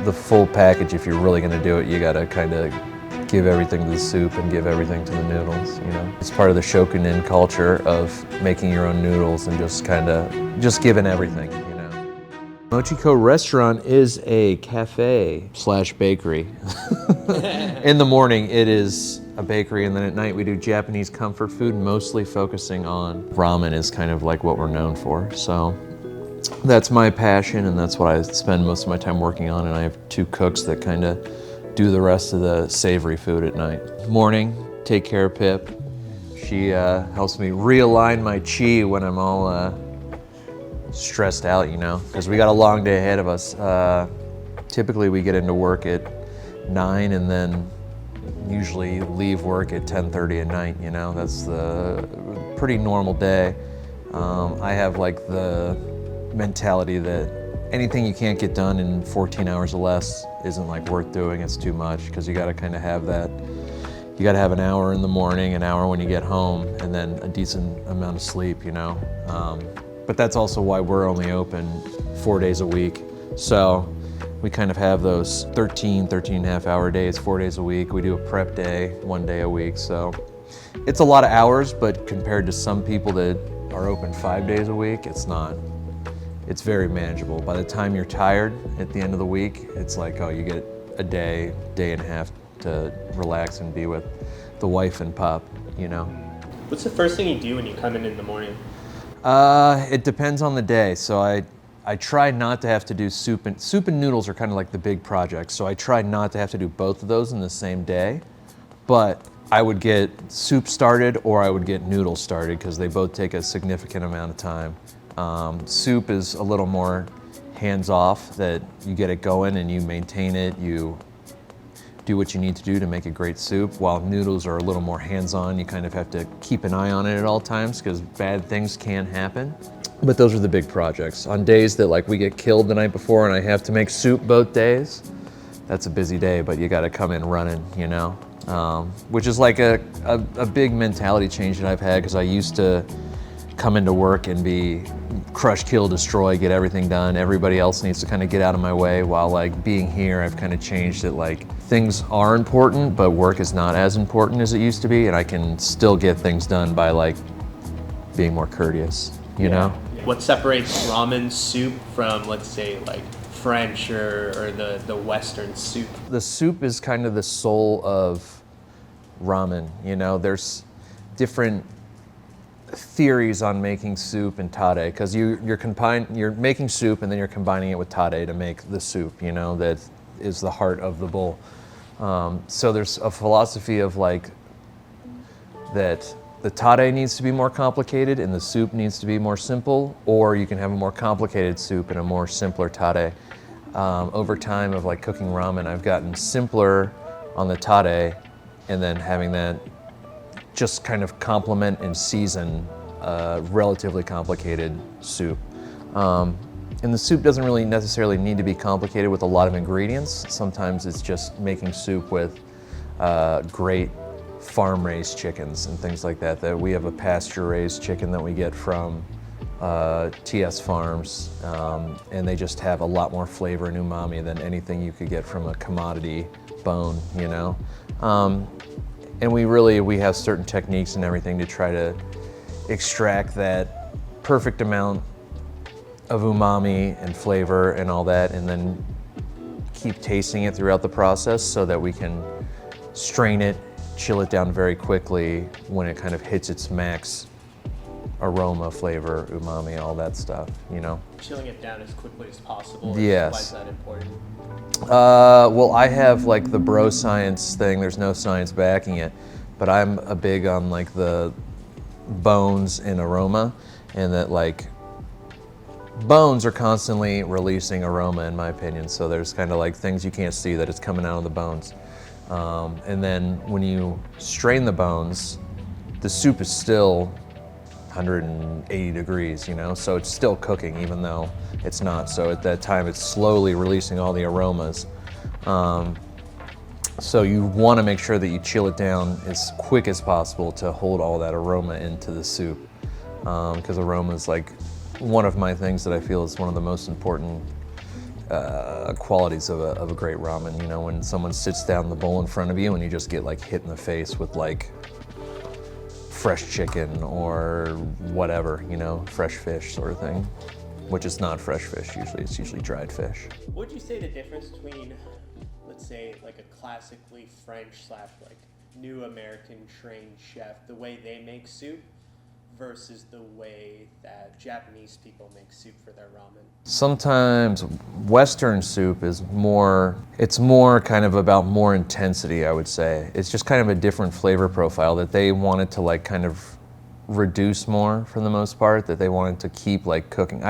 the full package. If you're really gonna do it, you gotta kind of give everything to the soup and give everything to the noodles, you know. It's part of the shokunin culture of making your own noodles and just giving everything, you know. Mochiko Restaurant is a cafe slash bakery. In the morning, it is a bakery, and then at night we do Japanese comfort food, mostly focusing on ramen is kind of like what we're known for. So that's my passion, and that's what I spend most of my time working on, and I have 2 cooks that kind of do the rest of the savory food at night. Morning, take care of Pip. She helps me realign my chi when I'm all stressed out, you know, because we got a long day ahead of us. Typically we get into work at 9 and then usually leave work at 10:30 at night, you know. That's the pretty normal day. I have like the mentality that anything you can't get done in 14 hours or less isn't like worth doing. It's too much, because you got to kind of have that. You got to have an hour in the morning, an hour when you get home, and then a decent amount of sleep, you know. But that's also why we're only open 4 days a week. So we kind of have those 13 and a half hour days, 4 days a week. We do a prep day, 1 day a week. So it's a lot of hours, but compared to some people that are open 5 days a week, it's not. It's very manageable. By the time you're tired at the end of the week, it's like, oh, you get a day and a half to relax and be with the wife and pup, you know. What's the first thing you do when you come in the morning? It depends on the day. So I try not to have to do soup and noodles are kind of like the big projects. So I try not to have to do both of those in the same day, but I would get soup started or I would get noodles started, because they both take a significant amount of time. Soup is a little more hands-off, that you get it going and you maintain it, you do what you need to do to make a great soup, while noodles are a little more hands-on. You kind of have to keep an eye on it at all times, because bad things can happen. But those are the big projects. On days that like we get killed the night before and I have to make soup both days, that's a busy day, but you gotta come in running, you know? Which is like a big mentality change that I've had, because I used to come into work and be crush, kill, destroy, get everything done. Everybody else needs to kind of get out of my way, while like being here, I've kind of changed it. Like, things are important, but work is not as important as it used to be, and I can still get things done by like being more courteous, you know? What separates ramen soup from, let's say, like French or the Western soup? The soup is kind of the soul of ramen, you know? There's different theories on making soup and tare, because you're making soup and then you're combining it with tare to make the soup, you know, that is the heart of the bowl. So there's a philosophy of like that the tare needs to be more complicated and the soup needs to be more simple, or you can have a more complicated soup and a more simpler tare. Over time of like cooking ramen, I've gotten simpler on the tare, and then having that just kind of complement and season a relatively complicated soup. And the soup doesn't really necessarily need to be complicated with a lot of ingredients. Sometimes it's just making soup with great farm-raised chickens and things like that. That we have a pasture-raised chicken that we get from TS Farms, and they just have a lot more flavor and umami than anything you could get from a commodity bone, you know? And we have certain techniques and everything to try to extract that perfect amount of umami and flavor and all that, and then keep tasting it throughout the process so that we can strain it, chill it down very quickly when it kind of hits its max aroma, flavor, umami, all that stuff, you know? Chilling it down as quickly as possible. Yes. Why is that important? Well, I have like the bro science thing. There's no science backing it, but I'm a big on like the bones and aroma, and that like bones are constantly releasing aroma, in my opinion. So there's kind of like things you can't see that it's coming out of the bones. And then when you strain the bones, the soup is still 180 degrees, you know, so it's still cooking even though it's not. So at that time, it's slowly releasing all the aromas. So you want to make sure that you chill it down as quick as possible to hold all that aroma into the soup, because aroma is like one of my things that I feel is one of the most important qualities of a great ramen. You know, when someone sits down the bowl in front of you and you just get like hit in the face with like fresh chicken or whatever, you know, fresh fish sort of thing, which is not fresh fish usually, it's usually dried fish. What would you say the difference between, let's say, like a classically French / like new American trained chef, the way they make soup versus the way that Japanese people make soup for their ramen? Sometimes Western soup is it's more kind of about more intensity, I would say. It's just kind of a different flavor profile that they wanted to like kind of reduce more for the most part, that they wanted to keep like cooking.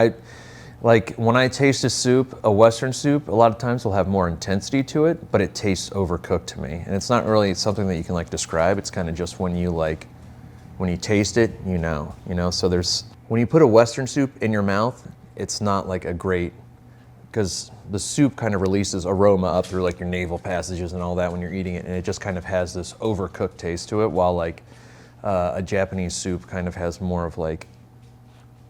Like when I taste a soup, a Western soup, a lot of times will have more intensity to it, but it tastes overcooked to me. And it's not really something that you can like describe. It's kind of just when you taste it, you know. So when you put a Western soup in your mouth, it's not like a great, because the soup kind of releases aroma up through like your navel passages and all that when you're eating it, and it just kind of has this overcooked taste to it, while like a Japanese soup kind of has more of like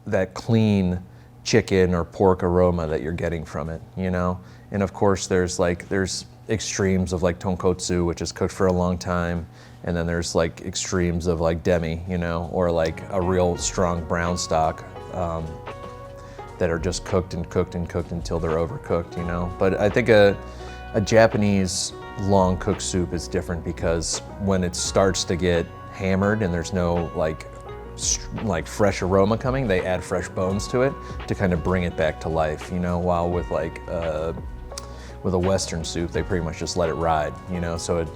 that clean chicken or pork aroma that you're getting from it, you know? And of course there's extremes of like tonkotsu, which is cooked for a long time, and then there's like extremes of like demi, you know, or like a real strong brown stock that are just cooked and cooked and cooked until they're overcooked, you know. But I think a Japanese long cooked soup is different, because when it starts to get hammered and there's no like fresh aroma coming, they add fresh bones to it to kind of bring it back to life, you know, while with like with a Western soup, they pretty much just let it ride, you know, so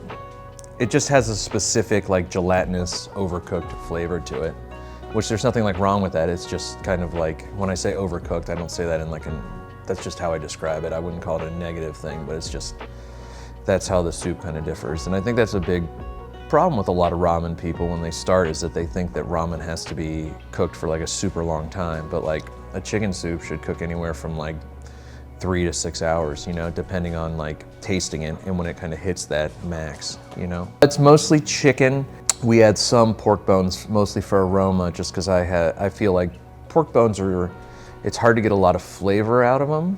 it just has a specific like gelatinous overcooked flavor to it, which there's nothing like wrong with that. It's just kind of like, when I say overcooked, I don't say that in like that's just how I describe it. I wouldn't call it a negative thing, but it's just, that's how the soup kind of differs. And I think that's a big problem with a lot of ramen people when they start, is that they think that ramen has to be cooked for like a super long time, but like a chicken soup should cook anywhere from like 3 to 6 hours, you know, depending on like tasting it and when it kind of hits that max, you know. It's mostly chicken. We add some pork bones, mostly for aroma, just because I feel like pork bones it's hard to get a lot of flavor out of them.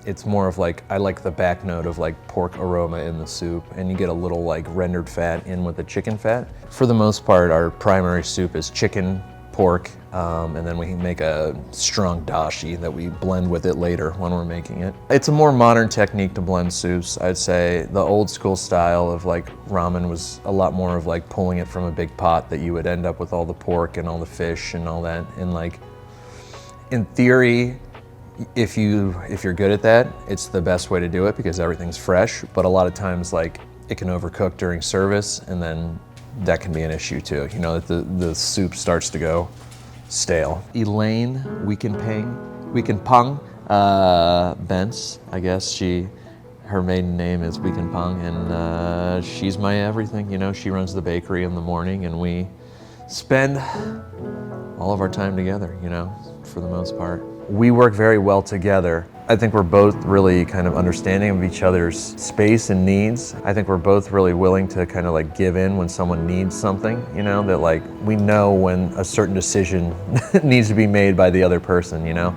It's more of like, I like the back note of like pork aroma in the soup, and you get a little like rendered fat in with the chicken fat. For the most part, our primary soup is chicken, pork, and then we make a strong dashi that we blend with it later when we're making it. It's a more modern technique to blend soups. I'd say the old school style of like ramen was a lot more of like pulling it from a big pot, that you would end up with all the pork and all the fish and all that. And like, in theory, if you're good at that, it's the best way to do it, because everything's fresh. But a lot of times, like, it can overcook during service, and then that can be an issue too. You know, that the soup starts to go stale. Elaine Weekenpang Bentz, I guess her maiden name is Weekenpang, and she's my everything. You know, she runs the bakery in the morning, and we spend all of our time together, you know, for the most part. We work very well together. I think we're both really kind of understanding of each other's space and needs. I think we're both really willing to kind of like give in when someone needs something, you know, that like we know when a certain decision needs to be made by the other person, you know.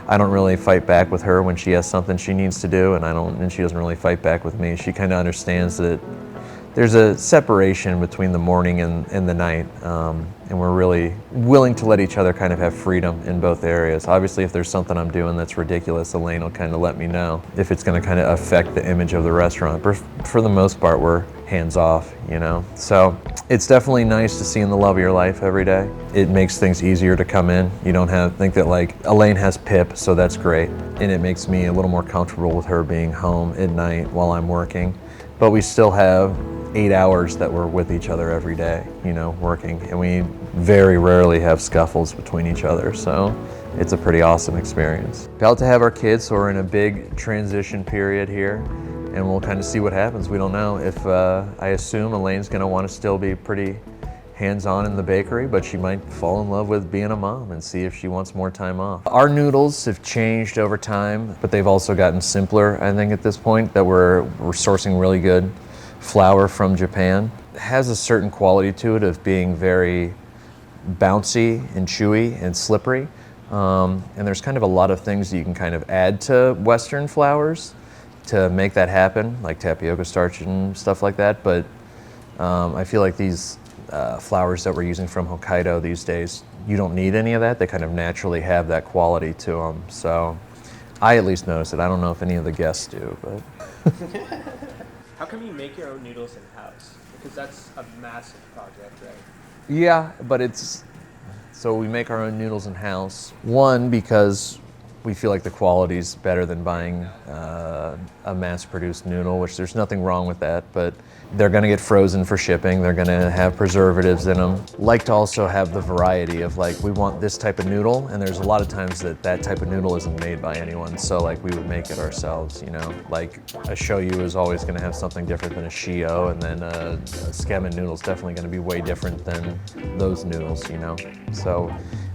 I don't really fight back with her when she has something she needs to do, and she doesn't really fight back with me. She kind of understands that there's a separation between the morning and the night, and we're really willing to let each other kind of have freedom in both areas. Obviously, if there's something I'm doing that's ridiculous, Elaine will kind of let me know if it's going to kind of affect the image of the restaurant. But for the most part, we're hands off, you know. So it's definitely nice to see in the love of your life every day. It makes things easier to come in. You don't think that like Elaine has PIP, so that's great, and it makes me a little more comfortable with her being home at night while I'm working. But we still have 8 hours that we're with each other every day, you know, working, and we very rarely have scuffles between each other, so it's a pretty awesome experience. About to have our kids, so we're in a big transition period here, and we'll kind of see what happens. We don't know if, I assume Elaine's gonna want to still be pretty hands-on in the bakery, but she might fall in love with being a mom and see if she wants more time off. Our noodles have changed over time, but they've also gotten simpler, I think, at this point, that we're sourcing really good flour from Japan. It has a certain quality to it of being very bouncy and chewy and slippery, And there's kind of a lot of things that you can kind of add to Western flours to make that happen, like tapioca starch and stuff like that. But I feel like these flours that we're using from Hokkaido these days, you don't need any of that. They kind of naturally have that quality to them. So I at least notice it. I don't know if any of the guests do, but. How come you make your own noodles in-house? Because that's a massive project, right? Yeah, but so we make our own noodles in-house. One, because we feel like the quality's better than buying a mass-produced noodle, which there's nothing wrong with that, but they're gonna get frozen for shipping. They're gonna have preservatives in them. Like to also have the variety of like, we want this type of noodle, and there's a lot of times that type of noodle isn't made by anyone, so like we would make it ourselves, you know? Like a shoyu is always gonna have something different than a shio, and then a skemen noodle is definitely gonna be way different than those noodles, you know? So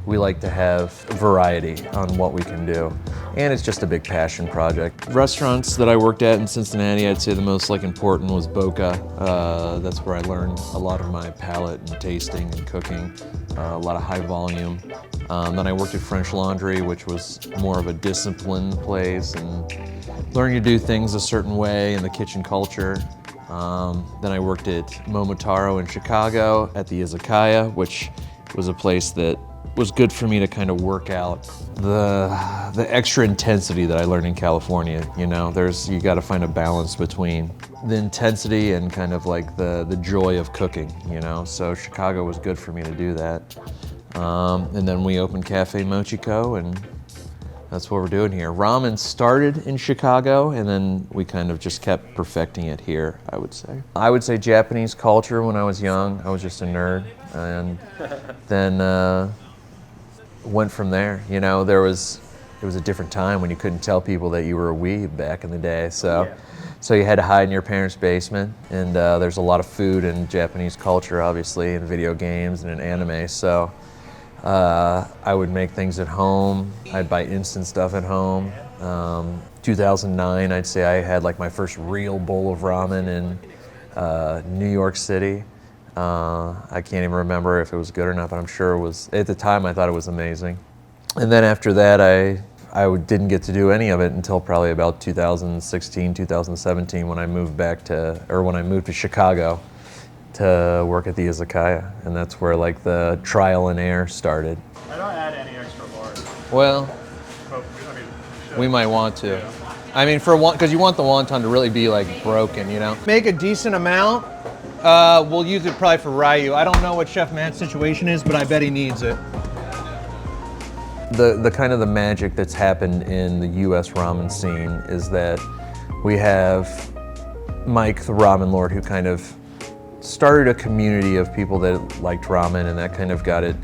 we like to have variety on what we can do. And it's just a big passion project. Restaurants that I worked at in Cincinnati, I'd say the most like important was Boca. That's where I learned a lot of my palate and tasting and cooking, a lot of high volume. Then I worked at French Laundry, which was more of a disciplined place and learning to do things a certain way in the kitchen culture. Then I worked at Momotaro in Chicago at the Izakaya, which was a place that was good for me to kind of work out the extra intensity that I learned in California. You know, you got to find a balance between the intensity and kind of like the joy of cooking, you know? So Chicago was good for me to do that. And then we opened Cafe Mochiko, and that's what we're doing here. Ramen started in Chicago, and then we kind of just kept perfecting it here, I would say. I would say Japanese culture when I was young. I was just a nerd. And then went from there. You know, it was a different time when you couldn't tell people that you were a weeb back in the day. So, Yeah. so you had to hide in your parents' basement. And there's a lot of food in Japanese culture, obviously, and video games and in anime. So I would make things at home. I'd buy instant stuff at home. 2009, I'd say I had like my first real bowl of ramen in New York City. I can't even remember if it was good or not, but I'm sure it was. At the time, I thought it was amazing. And then after that, I didn't get to do any of it until probably about 2016, 2017, when I moved to Chicago to work at the Izakaya, and that's where like the trial and error started. I don't add any extra lard. Well, But, I mean, should. we might want to. Yeah. I mean, because you want the wonton to really be like broken, you know. Make a decent amount. We'll use it probably for Ryu. I don't know what Chef Matt's situation is, but I bet he needs it. The kind of the magic that's happened in the U.S. ramen scene is that we have Mike, the ramen lord, who kind of started a community of people that liked ramen, and that kind of got it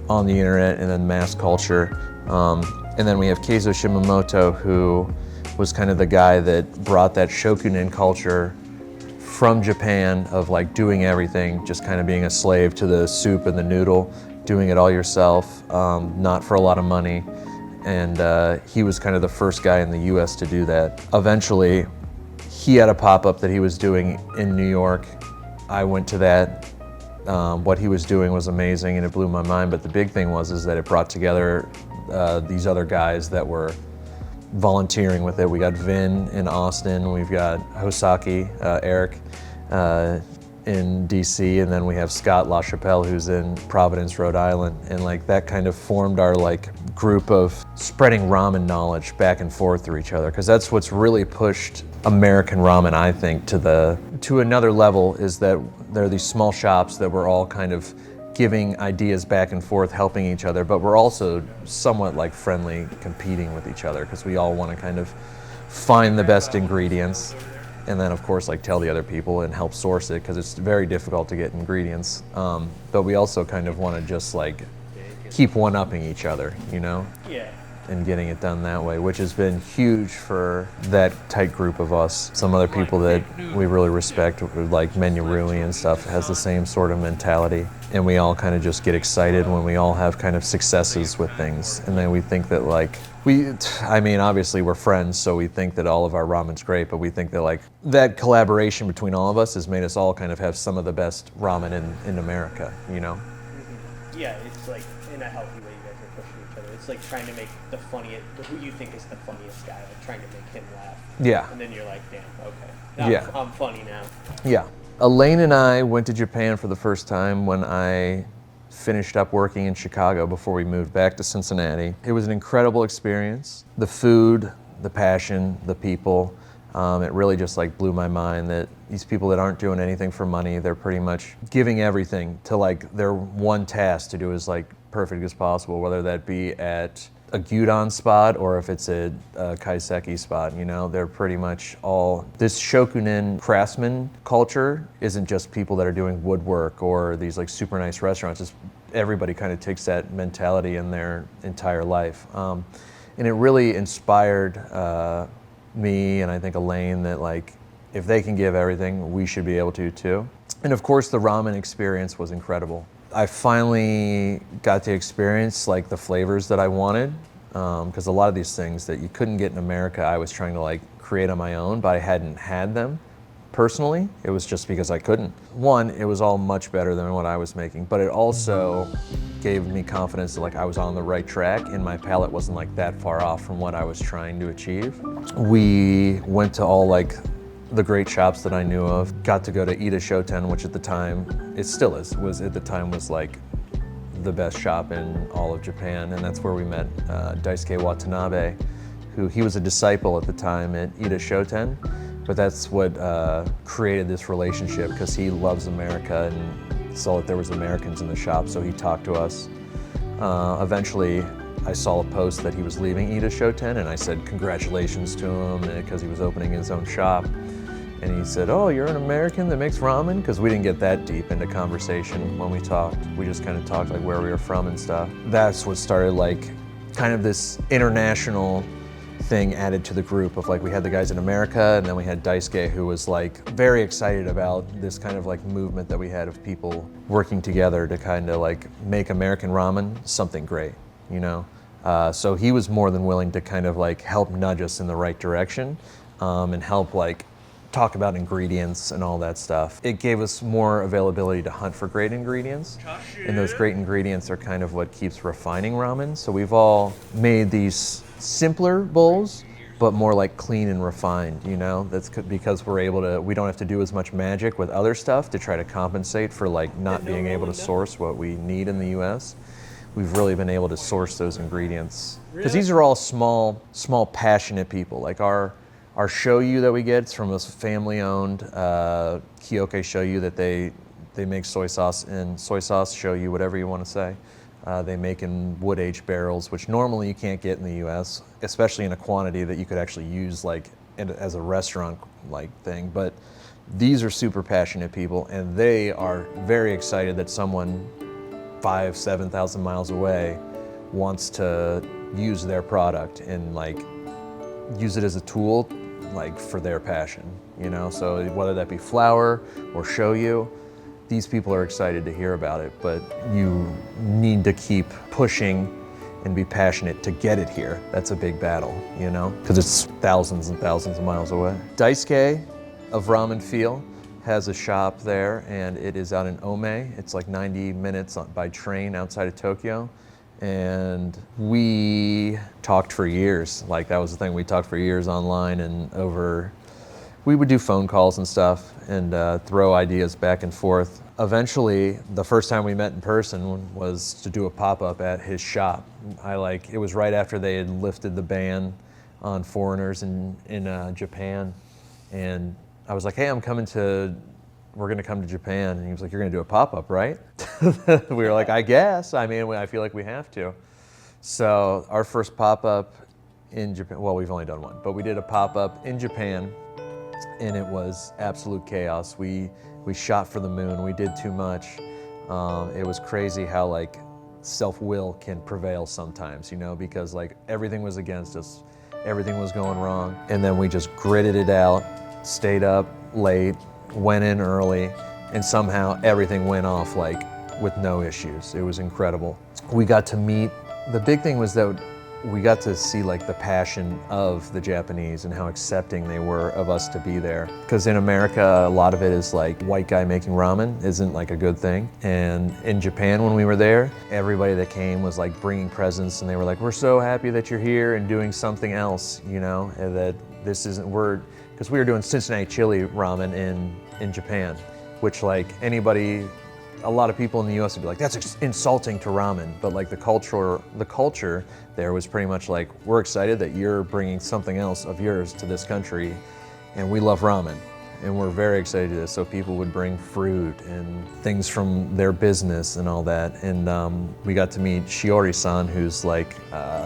on the internet and then mass culture. And then we have Keizo Shimamoto, who was kind of the guy that brought that shokunin culture from Japan of like doing everything, just kind of being a slave to the soup and the noodle, doing it all yourself, not for a lot of money. And he was kind of the first guy in the US to do that. Eventually, he had a pop-up that he was doing in New York. I went to that. What he was doing was amazing and it blew my mind, but the big thing is that it brought together these other guys that were volunteering with it. We got Vin in Austin, we've got Hosaki, Eric in DC, and then we have Scott LaChapelle, who's in Providence, Rhode Island. And like that kind of formed our like group of spreading ramen knowledge back and forth through each other, because that's what's really pushed American ramen, I think, to another level, is that there are these small shops that we're all kind of giving ideas back and forth, helping each other, but we're also somewhat like friendly, competing with each other, because we all want to kind of find the best ingredients, and then of course like tell the other people and help source it, because it's very difficult to get ingredients. But we also kind of want to just like keep one-upping each other, you know? Yeah. And getting it done that way, which has been huge for that tight group of us. Some other people that we really respect, like Menurui and stuff, has the same sort of mentality. And we all kind of just get excited when we all have kind of successes with things. And then we think that like, obviously we're friends, so we think that all of our ramen's great, but we think that like, that collaboration between all of us has made us all kind of have some of the best ramen in America, you know? Yeah, it's like in a healthy way you guys are pushing each other. It's like trying to make the funniest, who you think is the funniest guy, like trying to make him laugh. Yeah. And then you're like, damn, okay. Now Yeah. I'm funny now. Yeah. Elaine and I went to Japan for the first time when I finished up working in Chicago before we moved back to Cincinnati. It was an incredible experience. The food, the passion, the people, it really just like blew my mind that these people that aren't doing anything for money, they're pretty much giving everything to like their one task to do as like perfect as possible, whether that be at a gyudon spot or if it's a kaiseki spot, you know, they're pretty much all, this shokunin craftsman culture isn't just people that are doing woodwork or these like super nice restaurants, it's everybody kind of takes that mentality in their entire life. And it really inspired me and I think Elaine that like, if they can give everything, we should be able to too. And of course the ramen experience was incredible. I finally got to experience like the flavors that I wanted, because a lot of these things that you couldn't get in America, I was trying to like create on my own, but I hadn't had them personally. It was just because I couldn't. One, it was all much better than what I was making, but it also gave me confidence that like I was on the right track and my palate wasn't like that far off from what I was trying to achieve. We went to all like the great shops that I knew of. Got to go to Ida Shoten, which at the time, it still is, was at the time was like the best shop in all of Japan. And that's where we met Daisuke Watanabe, who he was a disciple at the time at Ida Shoten. But that's what created this relationship because he loves America and saw that there was Americans in the shop, so he talked to us. Eventually, I saw a post that he was leaving Ida Shoten and I said congratulations to him because he was opening his own shop. And he said, oh, you're an American that makes ramen? Because we didn't get that deep into conversation when we talked. We just kind of talked like where we were from and stuff. That's what started like kind of this international thing added to the group of like, we had the guys in America and then we had Daisuke who was like very excited about this kind of like movement that we had of people working together to kind of like make American ramen something great, you know? So he was more than willing to kind of like help nudge us in the right direction and help like talk about ingredients and all that stuff. It gave us more availability to hunt for great ingredients. And those great ingredients are kind of what keeps refining ramen. So we've all made these simpler bowls, but more like clean and refined, you know? That's because we're able to, we don't have to do as much magic with other stuff to try to compensate for like not being able to source what we need in the US. We've really been able to source those ingredients. Because these are all small, passionate people. Like our shoyu that we get, it's from a family-owned Kyoke shoyu that they make soy sauce shoyu, whatever you want to say. They make in wood-aged barrels, which normally you can't get in the U.S., especially in a quantity that you could actually use like as a restaurant like thing. But these are super passionate people, and they are very excited that someone 5,000-7,000 miles away wants to use their product and like use it as a tool like for their passion, you know? So whether that be flour or shoyu, these people are excited to hear about it, but you need to keep pushing and be passionate to get it here. That's a big battle, you know? Because it's thousands and thousands of miles away. Daisuke of Ramen Feel has a shop there, and it is out in Ome. It's like 90 minutes by train outside of Tokyo. And we talked for years. Like that was the thing, we talked for years online and we would do phone calls and stuff and throw ideas back and forth. Eventually, the first time we met in person was to do a pop-up at his shop. It was right after they had lifted the ban on foreigners in Japan. And I was like, hey, we're gonna come to Japan. And he was like, you're gonna do a pop-up, right? We were like, I guess. I mean, I feel like we have to. So our first pop-up in Japan, well, we've only done one, but we did a pop-up in Japan and it was absolute chaos. We shot for the moon, we did too much. It was crazy how like self-will can prevail sometimes, you know, because like everything was against us, everything was going wrong. And then we just gritted it out, stayed up late, went in early, and somehow everything went off like with no issues. It was incredible. We got to meet, the big thing was that we got to see like the passion of the Japanese and how accepting they were of us to be there. Because in America, a lot of it is like white guy making ramen isn't like a good thing. And in Japan, when we were there, everybody that came was like bringing presents, and they were like, we're so happy that you're here and doing something else, you know, and that this isn't, because we were doing Cincinnati chili ramen in Japan, which like anybody, a lot of people in the US would be like, that's insulting to ramen, but like the culture there was pretty much like, we're excited that you're bringing something else of yours to this country, and we love ramen, and we're very excited to do this. So people would bring fruit and things from their business and all that, and we got to meet Shiori-san, who's like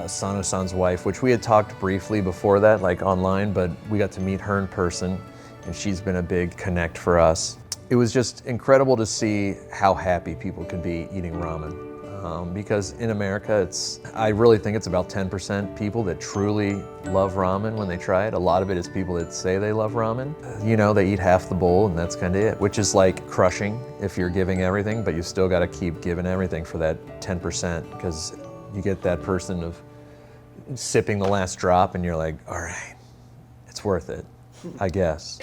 Sano-san's wife, which we had talked briefly before that, like online, but we got to meet her in person, and she's been a big connect for us. It was just incredible to see how happy people could be eating ramen. Because in America, I really think it's about 10% people that truly love ramen when they try it. A lot of it is people that say they love ramen. You know, they eat half the bowl and that's kind of it, which is like crushing if you're giving everything, but you still got to keep giving everything for that 10%, because you get that person of sipping the last drop and you're like, all right, it's worth it, I guess.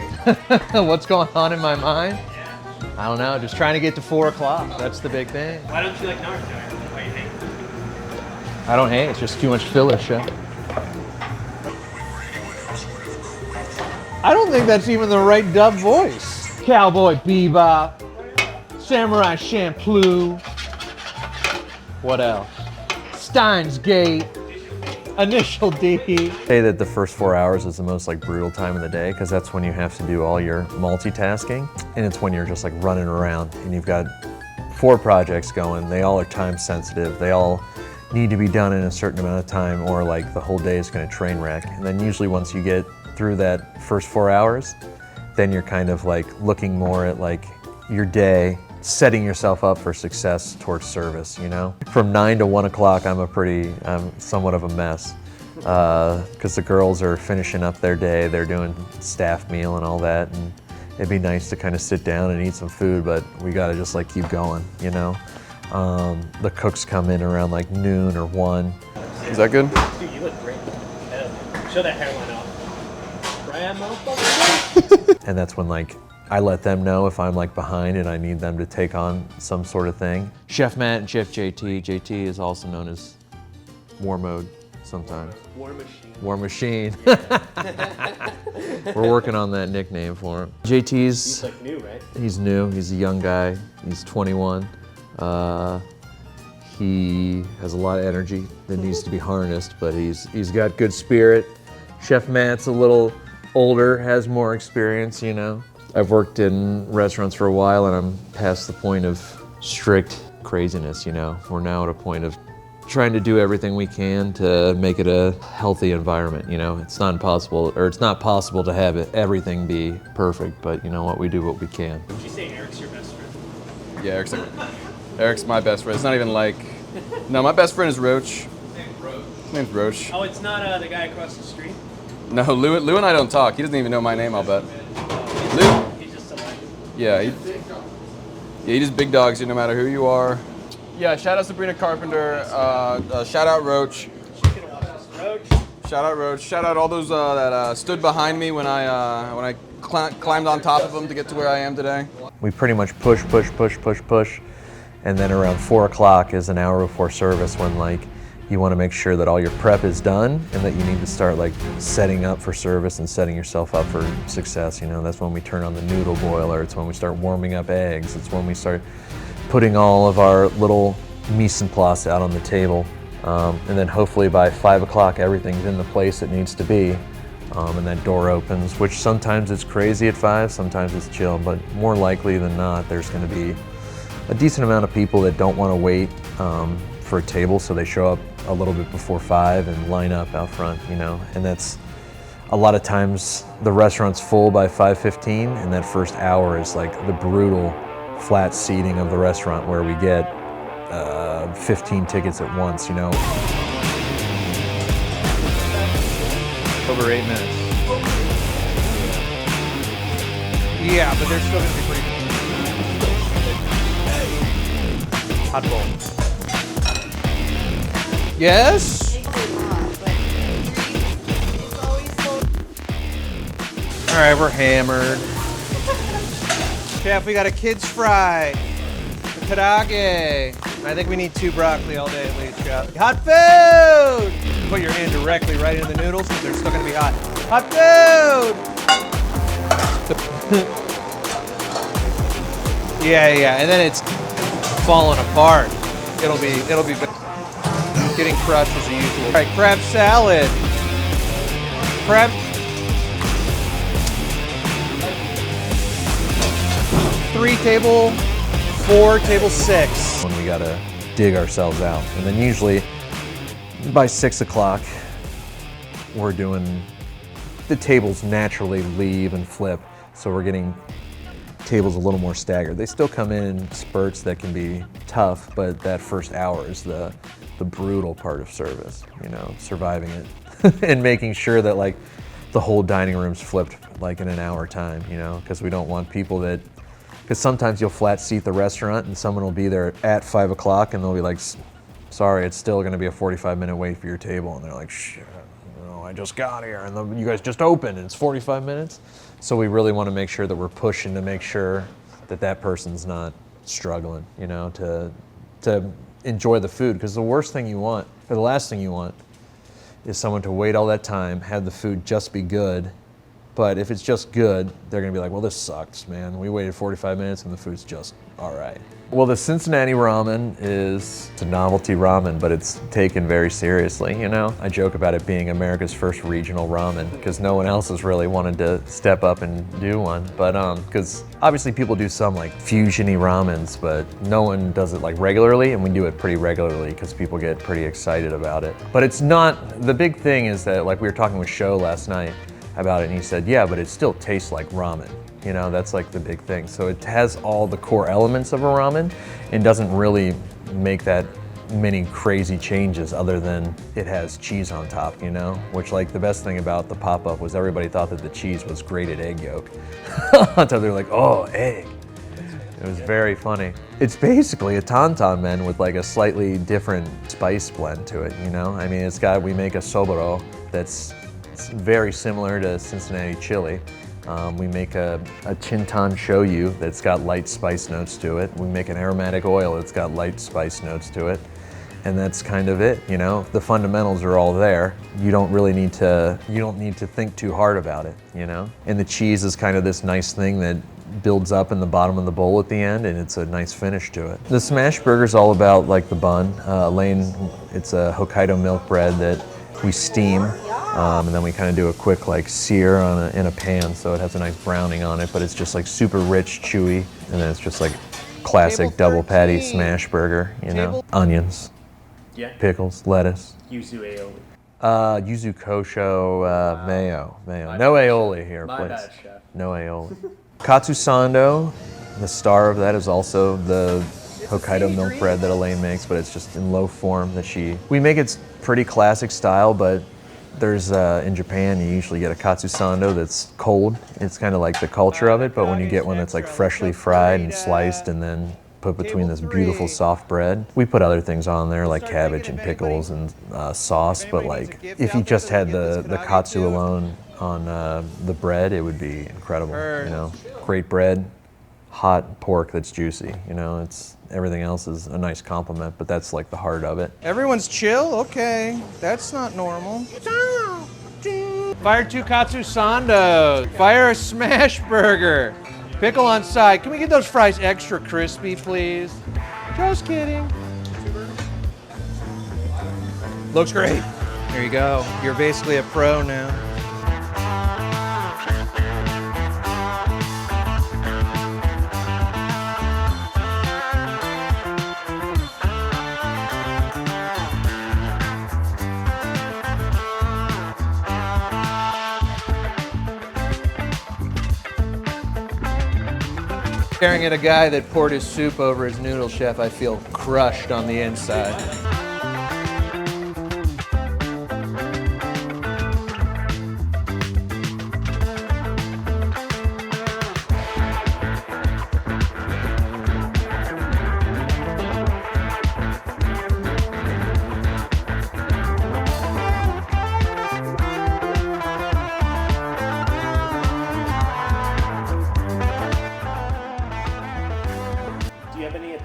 What's going on in my mind? I don't know, just trying to get to 4 o'clock. That's the big thing. Why don't you like Naruto? Why you hate? I don't hate, it's just too much filler, chef. I don't think that's even the right dub voice. Cowboy Bebop, Samurai Champloo. What else? Steins Gate, Initial D. Say that the first 4 hours is the most like brutal time of the day, because that's when you have to do all your multitasking, and it's when you're just like running around and you've got 4 projects going. They all are time sensitive. They all need to be done in a certain amount of time, or like the whole day is going to train wreck. And then usually once you get through that first 4 hours, then you're kind of like looking more at like your day, setting yourself up for success towards service, you know? From 9 to 1 o'clock, I'm somewhat of a mess, because the girls are finishing up their day, they're doing staff meal and all that, and it'd be nice to kind of sit down and eat some food, but we gotta just like keep going, you know? The cooks come in around like noon or 1. Is that good? Dude, you look great. Show that hairline off. Right, motherfucker? And that's when like, I let them know if I'm like behind and I need them to take on some sort of thing. Chef Matt and Chef JT. JT is also known as War Mode sometimes. War Machine. War Machine. We're working on that nickname for him. He's like new, right? He's new. He's a young guy. He's 21. He has a lot of energy that needs to be harnessed, but he's got good spirit. Chef Matt's a little older, has more experience, you know. I've worked in restaurants for a while, and I'm past the point of strict craziness, you know. We're now at a point of trying to do everything we can to make it a healthy environment, you know. It's not impossible, or it's not possible to have everything be perfect, but you know what, we do what we can. Would you say Eric's your best friend? Yeah, Eric's my best friend. It's not even like, no, my best friend is Roach. His name's Roach. Oh, it's not the guy across the street? No, Lou and I don't talk. He doesn't even know my name, I'll bet. Lou? He's just selected. Yeah, he just big dogs you no matter who you are. Yeah, shout out Sabrina Carpenter. Shout out Roach. Shout out Roach. Shout out all those that stood behind me when I climbed on top of them to get to where I am today. We pretty much push, and then around 4 o'clock is an hour before service, when like you want to make sure that all your prep is done and that you need to start like setting up for service and setting yourself up for success. You know, that's when we turn on the noodle boiler. It's when we start warming up eggs. It's when we start putting all of our little mise en place out on the table. And then hopefully by 5 o'clock, everything's in the place it needs to be. And that door opens, which sometimes it's crazy at 5, sometimes it's chill, but more likely than not, there's going to be a decent amount of people that don't want to wait for a table, so they show up a little bit before 5 and line up out front, you know. And that's a lot of times the restaurant's full by 5:15, and that first hour is like the brutal flat seating of the restaurant, where we get 15 tickets at once, you know. Over 8 minutes. Yeah, but they're still gonna be pretty good. Hot bowl. Yes? right, we're hammered. Chef, we got a kid's fry. The karaage. I think we need 2 broccoli all day at least, Chef. Hot food! Put your hand directly right into the noodles because they're still gonna be hot. Hot food! Yeah, and then it's falling apart. It'll be getting crushed as usual. All right, crab salad. Crab. 3 table, 4 table 6. When we gotta dig ourselves out. And then usually by 6 o'clock, we're doing, the tables naturally leave and flip. So we're getting tables a little more staggered. They still come in spurts that can be tough, but that first hour is the brutal part of service, you know, surviving it and making sure that like the whole dining room's flipped like in an hour time, you know, because we don't want people that, because sometimes you'll flat seat the restaurant and someone will be there at 5 o'clock and they'll be like, sorry, it's still gonna be a 45-minute wait for your table. And they're like, shit, you know, I just got here and you guys just opened and it's 45 minutes. So we really wanna make sure that we're pushing to make sure that that person's not struggling, you know, to enjoy the food. Because the worst thing you want, or the last thing you want, is someone to wait all that time, have the food just be good. But if it's just good, they're gonna be like, well, this sucks, man. We waited 45 minutes and the food's just all right. Well, the Cincinnati ramen it's a novelty ramen, but it's taken very seriously, you know? I joke about it being America's first regional ramen because no one else has really wanted to step up and do one. But because obviously people do some like fusion-y ramens, but no one does it like regularly, and we do it pretty regularly because people get pretty excited about it. But it's not, the big thing is that, like we were talking with Sho last night about it, and he said, yeah, but it still tastes like ramen. You know, that's like the big thing. So it has all the core elements of a ramen and doesn't really make that many crazy changes other than it has cheese on top, you know? Which, like, the best thing about the pop-up was everybody thought that the cheese was grated egg yolk. Until they're like, oh, egg. It was very funny. It's basically a tauntaun men with like a slightly different spice blend to it, you know? I mean, we make a soboro that's very similar to Cincinnati chili. We make a chintan shoyu that's got light spice notes to it. We make an aromatic oil that's got light spice notes to it. And that's kind of it, you know? The fundamentals are all there. You don't really need to think too hard about it, you know? And the cheese is kind of this nice thing that builds up in the bottom of the bowl at the end, and it's a nice finish to it. The smash burger is all about like the bun. It's a Hokkaido milk bread that we steam. And then we kind of do a quick like sear in a pan, so it has a nice browning on it, but it's just like super rich, chewy, and then it's just like classic double patty smash burger, you know? Onions, Yeah. pickles, lettuce, Yuzu aioli. yuzu kosho, mayo. No aioli here, My please. bad, chef. No aioli. Katsu sando, the star of that is also the Hokkaido milk bread that Elaine makes, but it's just in loaf form we make it pretty classic style, but there's, in Japan, you usually get a katsu sando that's cold. It's kind of like the culture of it, but when you get one that's like freshly fried and sliced and then put between this beautiful soft bread, we put other things on there like cabbage and pickles and sauce, but like if you just had the katsu alone on the bread, it would be incredible, you know? Great bread, hot pork that's juicy, you know? Everything else is a nice compliment, but that's like the heart of it. Everyone's chill? Okay, that's not normal. Fire 2 katsu sando. Fire a smash burger. Pickle on side. Can we get those fries extra crispy, please? Just kidding. Looks great. There you go. You're basically a pro now. Staring at a guy that poured his soup over his noodle, chef, I feel crushed on the inside.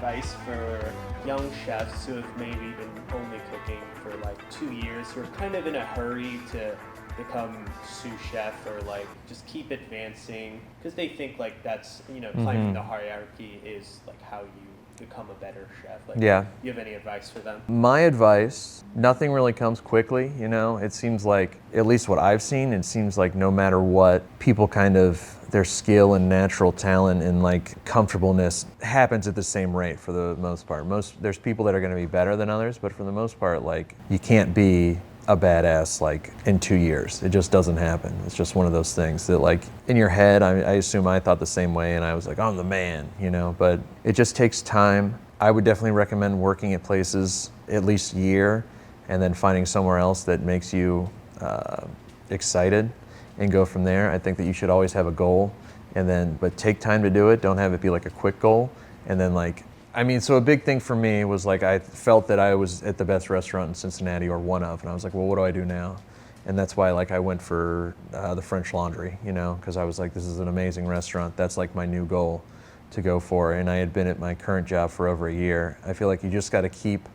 advice for young chefs who have maybe been only cooking for like 2 years, who are kind of in a hurry to become sous chef or like just keep advancing because they think like that's, you know, climbing the hierarchy is like how you become a better chef? Like, Yeah. you have any advice for them? My advice, nothing really comes quickly, you know? It seems like, at least what I've seen, it seems like no matter what, people kind of, their skill and natural talent and like comfortableness happens at the same rate for the most part. There's people that are gonna be better than others, but for the most part, like, you can't be a badass like in 2 years. It just doesn't happen. It's just one of those things that like in your head, I assume I thought the same way and I was like, I'm the man, you know, but it just takes time. I would definitely recommend working at places at least a year and then finding somewhere else that makes you excited and go from there. I think that you should always have a goal but take time to do it. Don't have it be like a quick goal. And then like, I mean, so a big thing for me was like I felt that I was at the best restaurant in Cincinnati or one of, and I was like, well, what do I do now? And that's why like I went for the French Laundry, you know, because I was like, this is an amazing restaurant. That's like my new goal to go for. And I had been at my current job for over a year. I feel like you just got to keep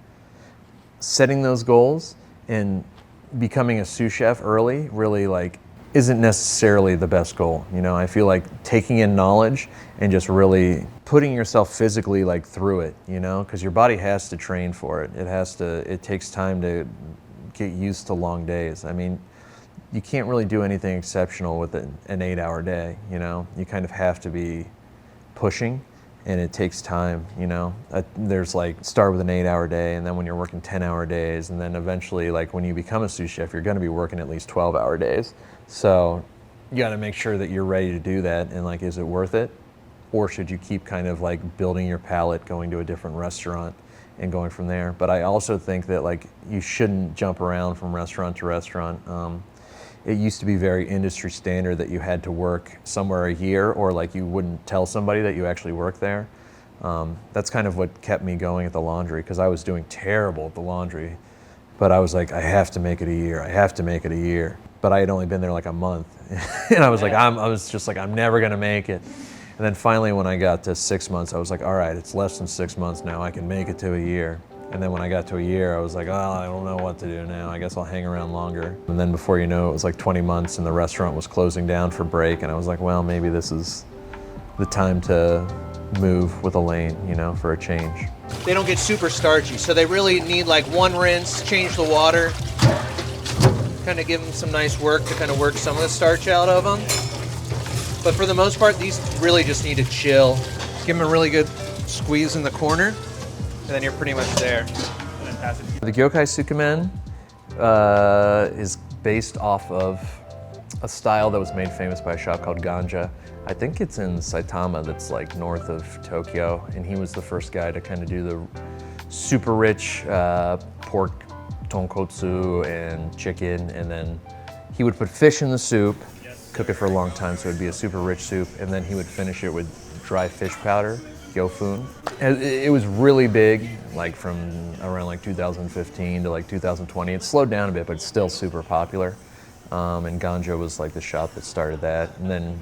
setting those goals, and becoming a sous chef early really like isn't necessarily the best goal. You know, I feel like taking in knowledge and just really putting yourself physically like through it, you know, because your body has to train for it. It takes time to get used to long days. I mean, you can't really do anything exceptional with an 8-hour day, you know. You kind of have to be pushing, and it takes time, you know. There's like, start with an 8-hour day, and then when you're working 10-hour days, and then eventually like when you become a sous chef, you're gonna be working at least 12-hour days. So you gotta make sure that you're ready to do that, and like, is it worth it? Or should you keep kind of like building your palate, going to a different restaurant and going from there? But I also think that like, you shouldn't jump around from restaurant to restaurant. It used to be very industry standard that you had to work somewhere a year, or like you wouldn't tell somebody that you actually worked there. That's kind of what kept me going at the laundry, because I was doing terrible at the laundry. But I was like, I have to make it a year. I have to make it a year. But I had only been there like a month. And I was like, I was just like, I'm never gonna make it. And then finally when I got to 6 months, I was like, all right, it's less than 6 months now. I can make it to a year. And then when I got to a year, I was like, oh, I don't know what to do now. I guess I'll hang around longer. And then before you know it, was like 20 months and the restaurant was closing down for break. And I was like, well, maybe this is the time to move with Elaine, you know, for a change. They don't get super starchy, so they really need like one rinse, change the water, kind of give them some nice work to kind of work some of the starch out of them. But for the most part, these really just need to chill. Give them a really good squeeze in the corner, and then you're pretty much there. And then pass it. The Gyokai Sukemen is based off of a style that was made famous by a shop called Ganja. I think it's in Saitama, that's like north of Tokyo, and he was the first guy to kind of do the super rich pork tonkotsu and chicken, and then he would put fish in the soup, cook it for a long time so it'd be a super rich soup, and then he would finish it with dry fish powder, gyofun. And it was really big, like from around like 2015 to like 2020. It slowed down a bit, but it's still super popular. And Ganja was like the shop that started that. And then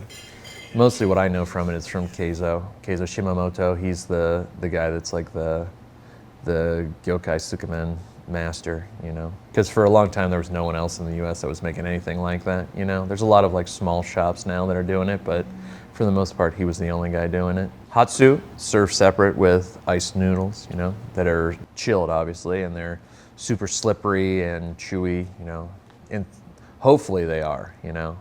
mostly what I know from it is from Keizo Shimamoto. He's the guy that's like the Gyokai Sukemen master, you know, because for a long time there was no one else in the US that was making anything like that, you know. There's a lot of like small shops now that are doing it, but for the most part he was the only guy doing it. Hatsu, served separate with iced noodles, you know, that are chilled obviously, and they're super slippery and chewy, you know, and hopefully they are, you know.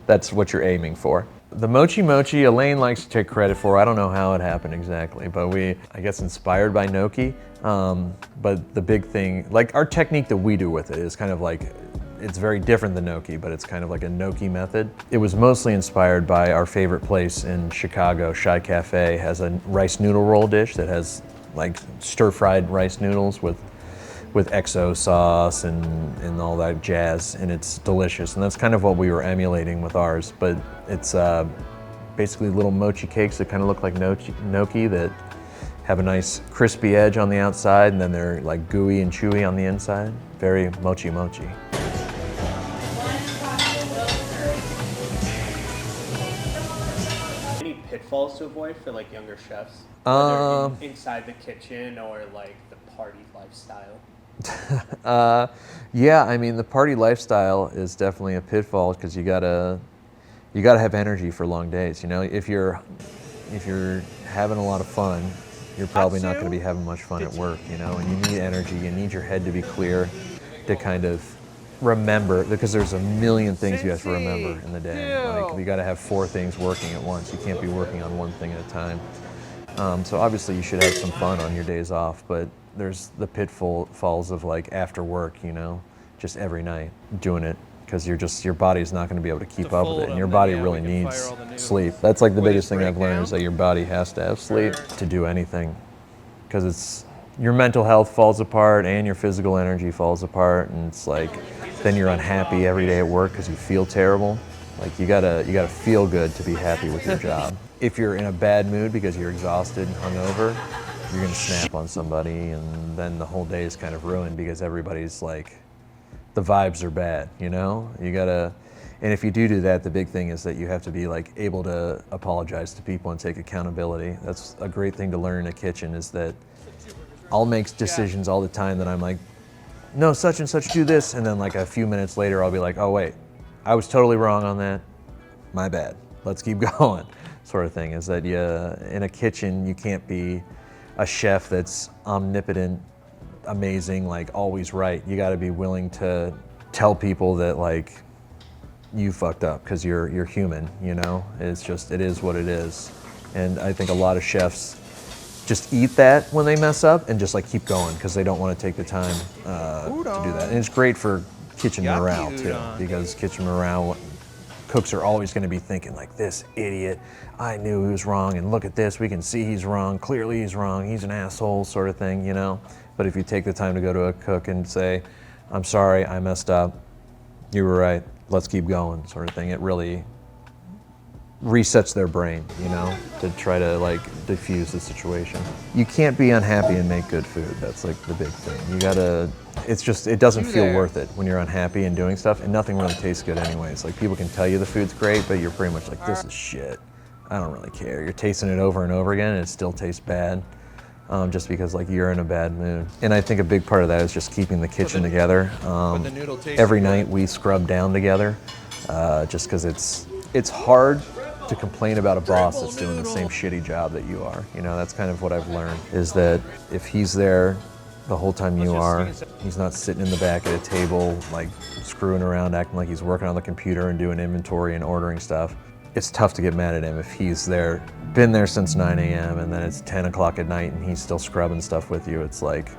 That's what you're aiming for. The mochi, Elaine likes to take credit for. I don't know how it happened exactly, but I guess inspired by gnocchi. But the big thing, like our technique that we do with it is kind of like, it's very different than gnocchi, but it's kind of like a gnocchi method. It was mostly inspired by our favorite place in Chicago, Shy Cafe, has a rice noodle roll dish that has like stir-fried rice noodles with XO sauce and all that jazz, and it's delicious. And that's kind of what we were emulating with ours, but it's basically little mochi cakes that kind of look like gnocchi that have a nice crispy edge on the outside, and then they're like gooey and chewy on the inside. Very mochi. Any pitfalls to avoid for like younger chefs? Inside the kitchen or like the party lifestyle? Yeah, I mean the party lifestyle is definitely a pitfall because you gotta have energy for long days. You know, if you're having a lot of fun, you're probably not going to be having much fun at work. You know, and you need energy. You need your head to be clear to kind of remember, because there's a million things you have to remember in the day. Like you got to have 4 things working at once. You can't be working on one thing at a time. So obviously you should have some fun on your days off, but there's the pitfalls of like after work, you know, just every night doing it, because your body's not going to be able to keep up with it, and your body really needs sleep. That's like the biggest thing I've learned, is that your body has to have sleep to do anything, because it's your mental health falls apart and your physical energy falls apart, and it's like then you're unhappy every day at work because you feel terrible. Like you gotta feel good to be happy with your job. If you're in a bad mood because you're exhausted and hungover, you're gonna snap on somebody, and then the whole day is kind of ruined because everybody's like, the vibes are bad, you know? And if you do that, the big thing is that you have to be like able to apologize to people and take accountability. That's a great thing to learn in a kitchen, is that I'll make decisions all the time that I'm like, no, such and such do this, and then like a few minutes later I'll be like, oh wait, I was totally wrong on that, my bad, let's keep going, sort of thing. Is that in a kitchen you can't be a chef that's omnipotent, amazing, like always right. You got to be willing to tell people that like you fucked up, because you're human, you know. It is what it is. And I think a lot of chefs just eat that when they mess up and just like keep going because they don't want to take the time to do that. And it's great for kitchen morale too, because kitchen morale, cooks are always going to be thinking like, this idiot, I knew he was wrong, and look at this, we can see he's wrong, clearly he's wrong, he's an asshole, sort of thing, you know. But if you take the time to go to a cook and say, I'm sorry, I messed up, you were right, let's keep going, sort of thing, it really resets their brain, you know, to try to like diffuse the situation. You can't be unhappy and make good food. That's like the big thing. You gotta, it doesn't feel worth it when you're unhappy and doing stuff, and nothing really tastes good anyways. Like people can tell you the food's great, but you're pretty much like, this is shit. I don't really care. You're tasting it over and over again and it still tastes bad, just because like you're in a bad mood. And I think a big part of that is just keeping the kitchen together. Every night we scrub down together, just because it's hard to complain about a boss that's doing the same shitty job that you are. You know, that's kind of what I've learned, is that if he's there the whole time you are, he's not sitting in the back at a table like screwing around acting like he's working on the computer and doing inventory and ordering stuff. It's tough to get mad at him if he's there, been there since 9 a.m. and then it's 10 o'clock at night and he's still scrubbing stuff with you. It's like,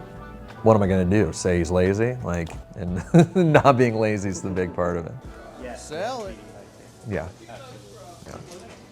what am I gonna do? Say he's lazy? Like, and not being lazy is the big part of it. Yeah. Sell it. Yeah.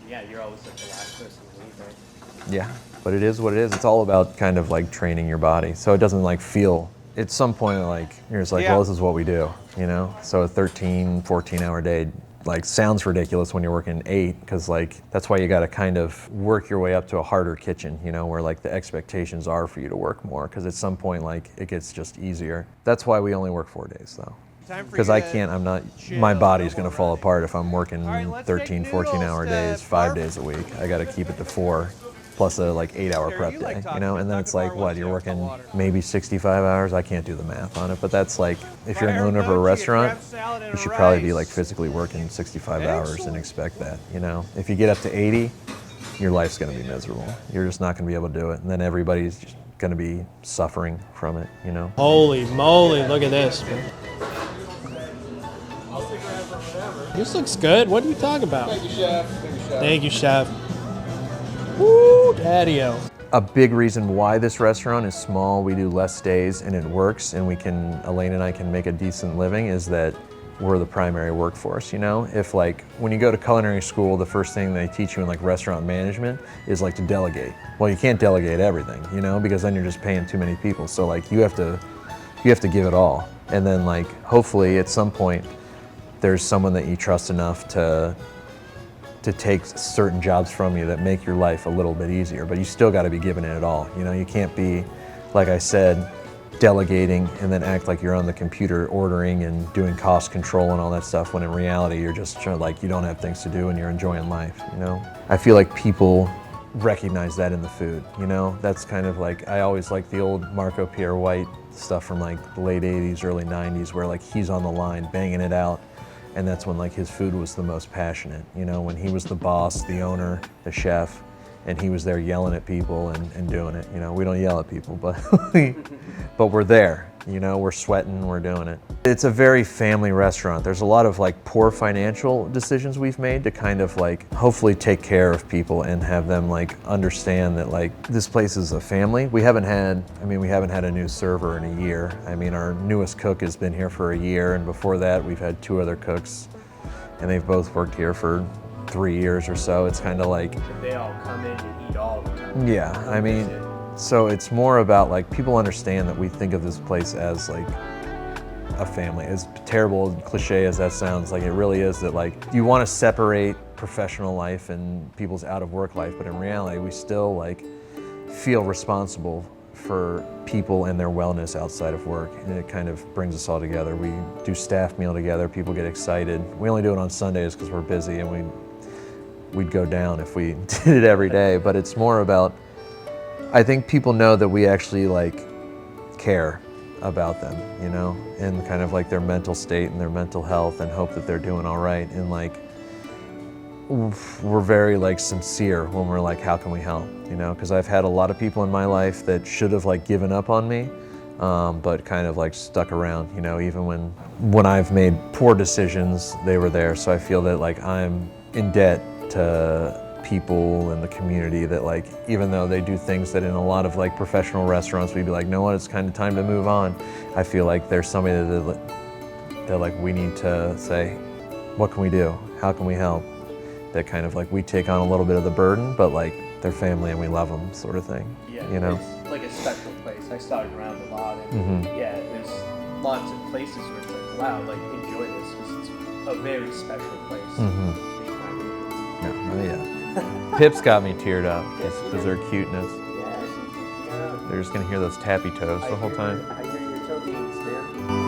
Yeah, you're always like the last person to leave, right? Yeah, but it is what it is. It's all about kind of like training your body, so it doesn't like feel, at some point like, you're just like, well, this is what we do, you know? So a 13, 14-hour day like sounds ridiculous when you're working 8, because like that's why you got to kind of work your way up to a harder kitchen, you know, where like the expectations are for you to work more, because at some point like it gets just easier. That's why we only work 4 days though. Because my body's going to fall apart if I'm working 13, 14-hour days, 5 days a week. I got to keep it to 4, plus a like 8-hour prep day, you know? And then it's like, what, you're working maybe 65 hours? I can't do the math on it, but that's like, if you're an owner of a restaurant, you should probably be like physically working 65 hours and expect that, you know? If you get up to 80, your life's going to be miserable. You're just not going to be able to do it. And then everybody's just going to be suffering from it, you know? Holy moly, look at this. This looks good. What are you talking about? Thank you, chef. Thank you, chef. Thank you, chef. Woo, daddy-o. A big reason why this restaurant is small, we do less days and it works, and Elaine and I can make a decent living, is that we're the primary workforce, you know? If like, when you go to culinary school, the first thing they teach you in like restaurant management is like to delegate. Well, you can't delegate everything, you know, because then you're just paying too many people. So like you have to give it all. And then like, hopefully at some point, there's someone that you trust enough to take certain jobs from you that make your life a little bit easier, but you still got to be giving it all. You know, you can't be, like I said, delegating and then act like you're on the computer ordering and doing cost control and all that stuff, when in reality you're just trying, like, you don't have things to do and you're enjoying life, you know? I feel like people recognize that in the food, you know? That's kind of like, I always like the old Marco Pierre White stuff from like the late 80s, early 90s, where like he's on the line banging it out, and that's when like his food was the most passionate, you know, when he was the boss, the owner, the chef, and he was there yelling at people and doing it. You know, we don't yell at people, but but we're there, you know, we're sweating, we're doing it. It's a very family restaurant. There's a lot of like poor financial decisions we've made to kind of like hopefully take care of people and have them like understand that like this place is a family. We haven't had a new server in a year. I mean, our newest cook has been here for a year, and before that we've had 2 other cooks, and they've both worked here for 3 years or so. It's kind of like, They all come in and eat all the time. yeah, I mean, so it's more about like people understand that we think of this place as like a family. As terrible and cliche as that sounds, like it really is, that like you want to separate professional life and people's out of work life, but in reality we still like feel responsible for people and their wellness outside of work, and it kind of brings us all together. We do staff meal together, people get excited. We only do it on Sundays because we're busy, and we'd go down if we did it every day, but it's more about, I think people know that we actually like care about them, you know, and kind of like their mental state and their mental health, and hope that they're doing all right. And like, we're very like sincere when we're like, how can we help, you know, because I've had a lot of people in my life that should have like given up on me, but kind of like stuck around, you know, even when I've made poor decisions, they were there. So I feel that like I'm in debt to people in the community, that like, even though they do things that in a lot of like professional restaurants we'd be like, no, what, it's kind of time to move on. I feel like there's somebody that like we need to say, what can we do? How can we help? That kind of like we take on a little bit of the burden, but like they're family and we love them, sort of thing. Yeah, you know, it's like a special place. I started around a lot, and yeah, there's lots of places where it's like, wow, like enjoy this because it's a very special place. Oh yeah. Pip's got me teared up because their cuteness. Yeah, They're just gonna hear those tappy toes the whole time. I hear your toe beats, man.